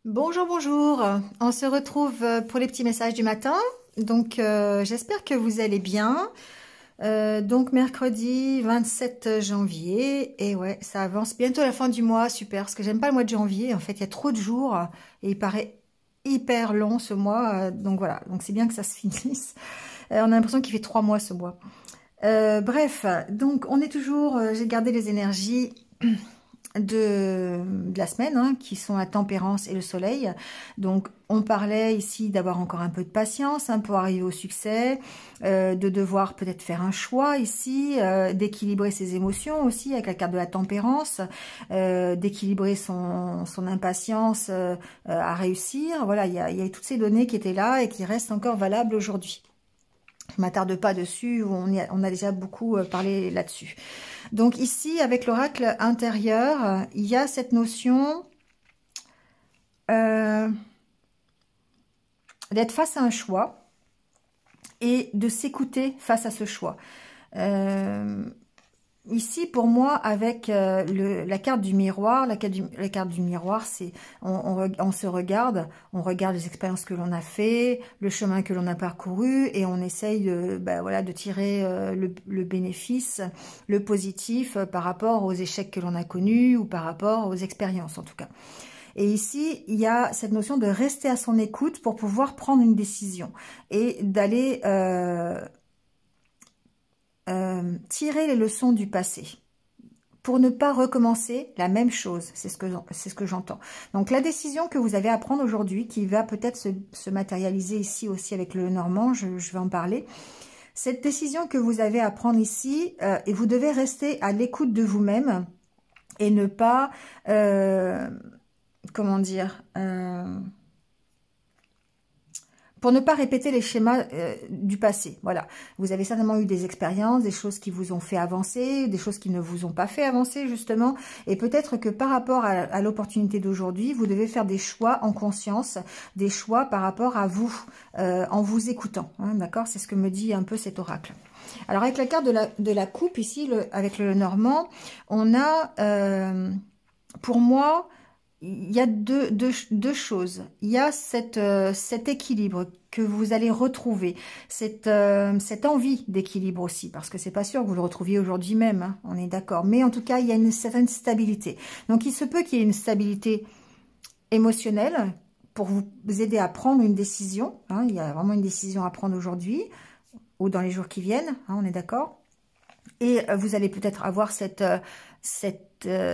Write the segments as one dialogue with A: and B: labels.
A: Bonjour, bonjour. On se retrouve pour les petits messages du matin. Donc, j'espère que vous allez bien. Donc, mercredi 27 janvier. Et ouais, ça avance bientôt la fin du mois. Super, parce que j'aime pas le mois de janvier. En fait, il y a trop de jours et il paraît hyper long ce mois. Donc, voilà. Donc, c'est bien que ça se finisse. On a l'impression qu'il fait 3 mois ce mois. Bref, donc, on est toujours... j'ai gardé les énergies de la semaine, hein, qui sont la tempérance et le soleil. Donc, on parlait ici d'avoir encore un peu de patience, hein, pour arriver au succès, de devoir peut-être faire un choix ici, d'équilibrer ses émotions aussi avec la carte de la tempérance, d'équilibrer son impatience à réussir. Voilà, il y a toutes ces données qui étaient là et qui restent encore valables aujourd'hui. Je m'attarde pas dessus, on a déjà beaucoup parlé là-dessus. Donc ici, avec l'oracle intérieur, il y a cette notion d'être face à un choix et de s'écouter face à ce choix. Ici, pour moi, avec la carte du miroir, la carte du miroir, c'est on se regarde, on regarde les expériences que l'on a fait, le chemin que l'on a parcouru, et on essaye de, voilà, de tirer le bénéfice, le positif par rapport aux échecs que l'on a connus ou par rapport aux expériences en tout cas. Et ici, il y a cette notion de rester à son écoute pour pouvoir prendre une décision et d'aller tirer les leçons du passé pour ne pas recommencer la même chose. C'est ce que j'entends. Donc la décision que vous avez à prendre aujourd'hui, qui va peut-être se matérialiser ici aussi avec le Normand, je vais en parler. Cette décision que vous avez à prendre ici, et vous devez rester à l'écoute de vous-même et ne pas, comment dire, pour ne pas répéter les schémas du passé. Voilà, vous avez certainement eu des expériences, des choses qui vous ont fait avancer, des choses qui ne vous ont pas fait avancer justement, et peut-être que par rapport à l'opportunité d'aujourd'hui, vous devez faire des choix en conscience, des choix par rapport à vous, en vous écoutant, hein, d'accord? C'est ce que me dit un peu cet oracle. Alors avec la carte de la coupe ici, avec le Normand, on a, pour moi, il y a deux choses. Il y a cet équilibre que vous allez retrouver, cette envie d'équilibre aussi, parce que c'est pas sûr que vous le retrouviez aujourd'hui même, hein, on est d'accord. Mais en tout cas, il y a une certaine stabilité. Donc, il se peut qu'il y ait une stabilité émotionnelle pour vous aider à prendre une décision. Hein, il y a vraiment une décision à prendre aujourd'hui ou dans les jours qui viennent, hein, on est d'accord. Et vous allez peut-être avoir cette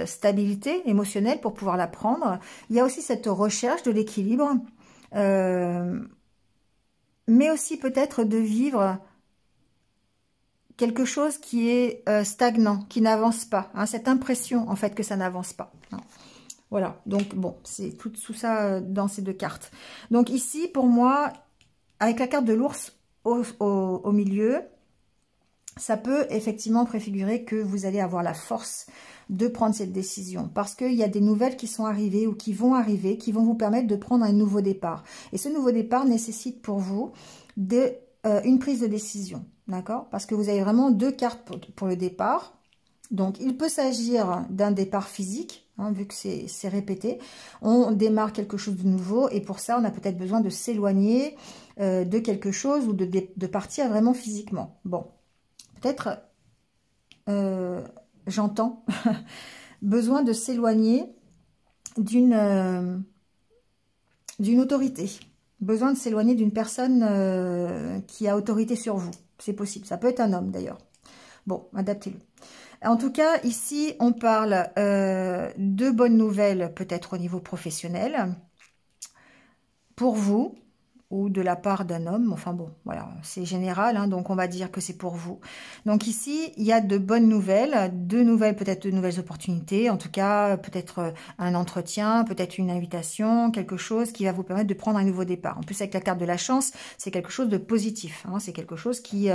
A: stabilité émotionnelle pour pouvoir la prendre. Il y a aussi cette recherche de l'équilibre, mais aussi peut-être de vivre quelque chose qui est stagnant, qui n'avance pas. Hein, cette impression, en fait, que ça n'avance pas. Hein. Voilà, donc bon, c'est tout ça dans ces deux cartes. Donc ici, pour moi, avec la carte de l'ours au milieu, ça peut effectivement préfigurer que vous allez avoir la force de prendre cette décision. Parce qu'il y a des nouvelles qui sont arrivées ou qui vont arriver, qui vont vous permettre de prendre un nouveau départ. Et ce nouveau départ nécessite pour vous une prise de décision. D'accord? Parce que vous avez vraiment deux cartes pour le départ. Donc, il peut s'agir d'un départ physique, hein, vu que c'est répété. On démarre quelque chose de nouveau et pour ça, on a peut-être besoin de s'éloigner de quelque chose ou de partir vraiment physiquement. Bon. Peut-être, j'entends, besoin de s'éloigner d'une autorité. Besoin de s'éloigner d'une personne qui a autorité sur vous. C'est possible. Ça peut être un homme, d'ailleurs. Bon, adaptez-le. En tout cas, ici, on parle de bonnes nouvelles, peut-être au niveau professionnel, pour vous, ou de la part d'un homme, enfin bon, voilà, c'est général, hein, donc on va dire que c'est pour vous. Donc ici, il y a de bonnes nouvelles, peut-être de nouvelles opportunités, en tout cas, peut-être un entretien, peut-être une invitation, quelque chose qui va vous permettre de prendre un nouveau départ. En plus, avec la carte de la chance, c'est quelque chose de positif, hein, c'est quelque chose qui...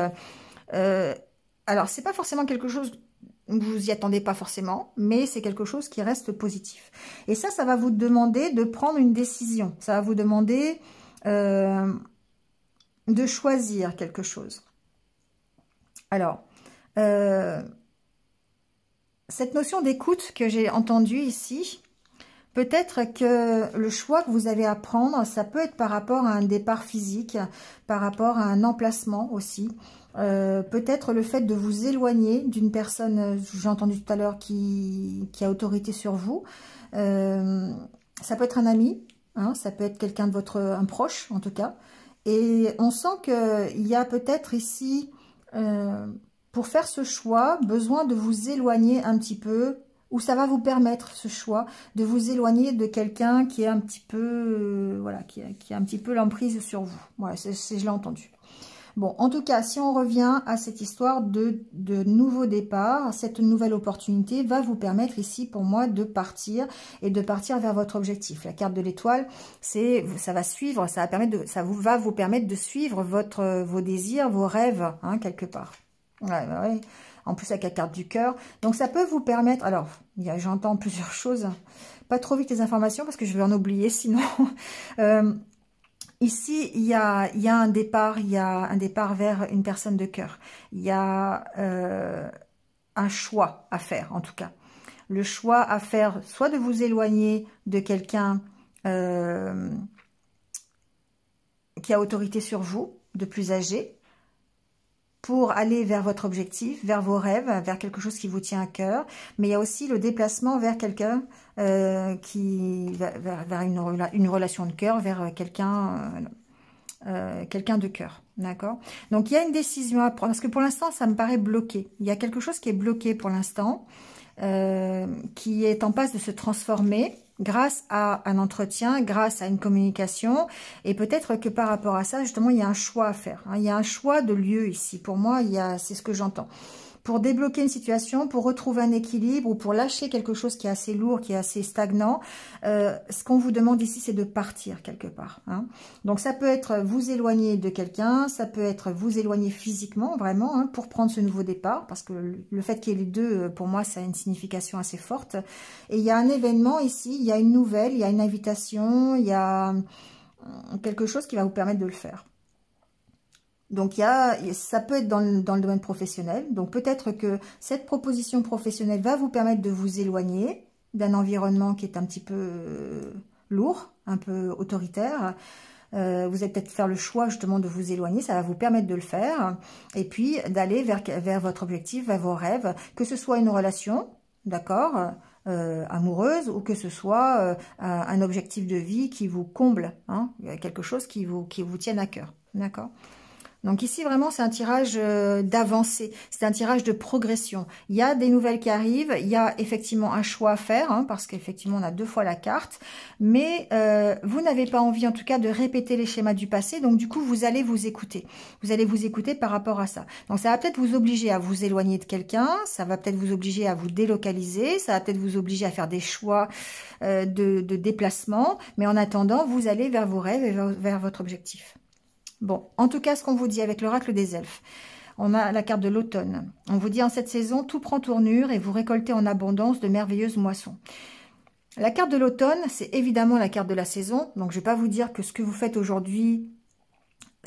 A: alors, c'est pas forcément quelque chose... Vous y attendez pas forcément, mais c'est quelque chose qui reste positif. Et ça va vous demander de prendre une décision. Ça va vous demander de choisir quelque chose. Alors, cette notion d'écoute que j'ai entendue ici, Peut-être que le choix que vous avez à prendre, ça peut être par rapport à un départ physique, par rapport à un emplacement aussi. Peut-être le fait de vous éloigner d'une personne, j'ai entendu tout à l'heure, qui a autorité sur vous. Ça peut être un ami, hein, ça peut être quelqu'un de un proche en tout cas. Et on sent qu'il y a peut-être ici, pour faire ce choix, besoin de vous éloigner un petit peu, ou ça va vous permettre, ce choix, de vous éloigner de quelqu'un qui est un petit peu, voilà, qui a un petit peu l'emprise sur vous. Voilà, je l'ai entendu. Bon, en tout cas, si on revient à cette histoire de nouveau départ, cette nouvelle opportunité va vous permettre ici, pour moi, de partir et de partir vers votre objectif. La carte de l'étoile, ça va suivre, ça va vous permettre de suivre vos désirs, vos rêves, hein, quelque part. Ouais, bah ouais. En plus, avec la carte du cœur. Donc, ça peut vous permettre... Alors, j'entends plusieurs choses. Pas trop vite les informations, parce que je vais en oublier, sinon... Ici, il y a un départ, vers une personne de cœur. Il y a un choix à faire, en tout cas. Le choix à faire, soit de vous éloigner de quelqu'un qui a autorité sur vous, de plus âgé, pour aller vers votre objectif, vers vos rêves, vers quelque chose qui vous tient à cœur. Mais il y a aussi le déplacement vers quelqu'un vers une relation de cœur, vers quelqu'un de cœur. D'accord? Donc, il y a une décision à prendre. Parce que pour l'instant, ça me paraît bloqué. Il y a quelque chose qui est bloqué pour l'instant, qui est en passe de se transformer grâce à un entretien, grâce à une communication, et peut-être que par rapport à ça, justement, il y a un choix à faire, hein. Il y a un choix de lieu ici. Pour moi, c'est ce que j'entends. Pour débloquer une situation, pour retrouver un équilibre ou pour lâcher quelque chose qui est assez lourd, qui est assez stagnant, ce qu'on vous demande ici, c'est de partir quelque part, hein. Donc, ça peut être vous éloigner de quelqu'un, ça peut être vous éloigner physiquement, vraiment, hein, pour prendre ce nouveau départ, parce que le fait qu'il y ait les deux, pour moi, ça a une signification assez forte. Et il y a un événement ici, il y a une nouvelle, il y a une invitation, il y a quelque chose qui va vous permettre de le faire. Donc, ça peut être dans le domaine professionnel. Donc, peut-être que cette proposition professionnelle va vous permettre de vous éloigner d'un environnement qui est un petit peu lourd, un peu autoritaire. Vous allez peut-être faire le choix justement de vous éloigner. Ça va vous permettre de le faire. Et puis, d'aller vers votre objectif, vers vos rêves. Que ce soit une relation, d'accord, amoureuse, ou que ce soit un objectif de vie qui vous comble, hein, quelque chose qui vous tienne à cœur. D'accord ? Donc ici, vraiment, c'est un tirage d'avancée, c'est un tirage de progression. Il y a des nouvelles qui arrivent, il y a effectivement un choix à faire, hein, parce qu'effectivement, on a 2 fois la carte. Mais vous n'avez pas envie, en tout cas, de répéter les schémas du passé. Donc, du coup, vous allez vous écouter. Vous allez vous écouter par rapport à ça. Donc, ça va peut-être vous obliger à vous éloigner de quelqu'un. Ça va peut-être vous obliger à vous délocaliser. Ça va peut-être vous obliger à faire des choix de déplacement. Mais en attendant, vous allez vers vos rêves et vers votre objectif. Bon, en tout cas, ce qu'on vous dit avec l'oracle des elfes, on a la carte de l'automne. On vous dit en cette saison, tout prend tournure et vous récoltez en abondance de merveilleuses moissons. La carte de l'automne, c'est évidemment la carte de la saison. Donc, je ne vais pas vous dire que ce que vous faites aujourd'hui,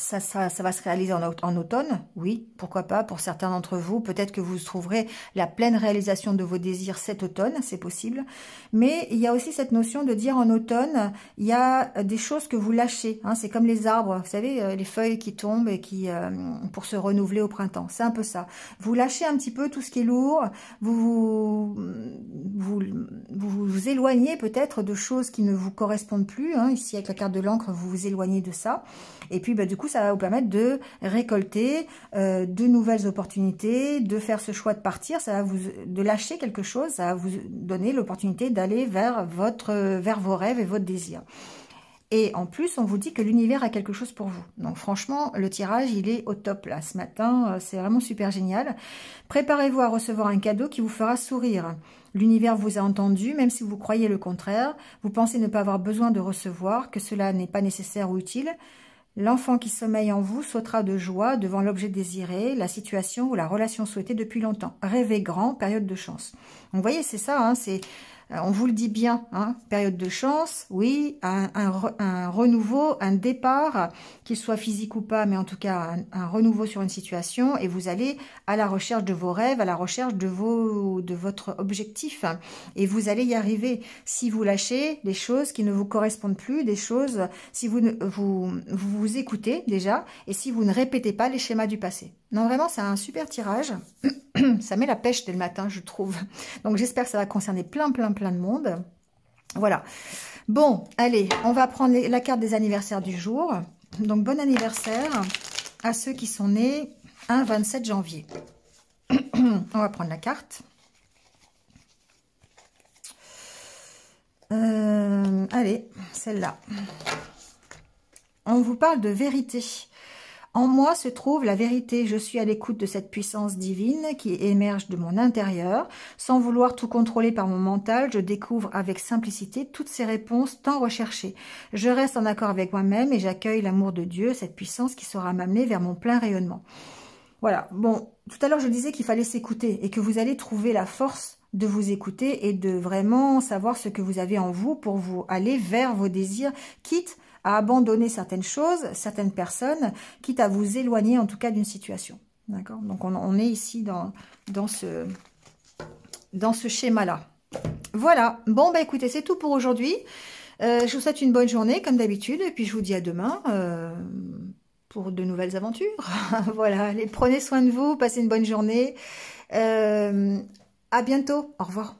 A: ça va se réaliser en automne. Oui, pourquoi pas, pour certains d'entre vous. Peut-être que vous trouverez la pleine réalisation de vos désirs cet automne, c'est possible. Mais il y a aussi cette notion de dire en automne, il y a des choses que vous lâchez, hein. C'est comme les arbres, vous savez, les feuilles qui tombent et qui pour se renouveler au printemps. C'est un peu ça. Vous lâchez un petit peu tout ce qui est lourd, vous éloignez peut-être de choses qui ne vous correspondent plus, hein. Ici, avec la carte de l'encre, vous vous éloignez de ça. Et puis, du coup, ça va vous permettre de récolter de nouvelles opportunités, de faire ce choix de partir, de lâcher quelque chose, ça va vous donner l'opportunité d'aller vers vos rêves et votre désir. Et en plus, on vous dit que l'univers a quelque chose pour vous. Donc franchement, le tirage, il est au top là. Ce matin, c'est vraiment super génial. Préparez-vous à recevoir un cadeau qui vous fera sourire. L'univers vous a entendu, même si vous croyez le contraire. Vous pensez ne pas avoir besoin de recevoir, que cela n'est pas nécessaire ou utile. L'enfant qui sommeille en vous sautera de joie devant l'objet désiré, la situation ou la relation souhaitée depuis longtemps. Rêvez grand, période de chance. Donc, vous voyez, c'est ça, hein, c'est On vous le dit bien, hein, période de chance, oui, un renouveau, un départ, qu'il soit physique ou pas, mais en tout cas un renouveau sur une situation, et vous allez à la recherche de vos rêves, à la recherche de votre objectif, hein, et vous allez y arriver. Si vous lâchez des choses qui ne vous correspondent plus, des choses, si vous écoutez déjà, et si vous ne répétez pas les schémas du passé. Non, vraiment, c'est un super tirage. Ça met la pêche dès le matin, je trouve. Donc, j'espère que ça va concerner plein de monde. Voilà. Bon, allez, on va prendre la carte des anniversaires du jour. Donc, bon anniversaire à ceux qui sont nés un 27 janvier. On va prendre la carte. Allez, celle-là. On vous parle de vérité. En moi se trouve la vérité. Je suis à l'écoute de cette puissance divine qui émerge de mon intérieur. Sans vouloir tout contrôler par mon mental, je découvre avec simplicité toutes ces réponses tant recherchées. Je reste en accord avec moi-même et j'accueille l'amour de Dieu, cette puissance qui saura m'amener vers mon plein rayonnement. Voilà. Bon, tout à l'heure je disais qu'il fallait s'écouter et que vous allez trouver la force de vous écouter et de vraiment savoir ce que vous avez en vous pour vous aller vers vos désirs, quitte à abandonner certaines choses, certaines personnes, quitte à vous éloigner en tout cas d'une situation. D'accord? Donc on est ici dans ce schéma-là. Voilà. Bon, bah écoutez, c'est tout pour aujourd'hui. Je vous souhaite une bonne journée comme d'habitude et puis je vous dis à demain pour de nouvelles aventures. Voilà. Allez, prenez soin de vous, passez une bonne journée. À bientôt. Au revoir.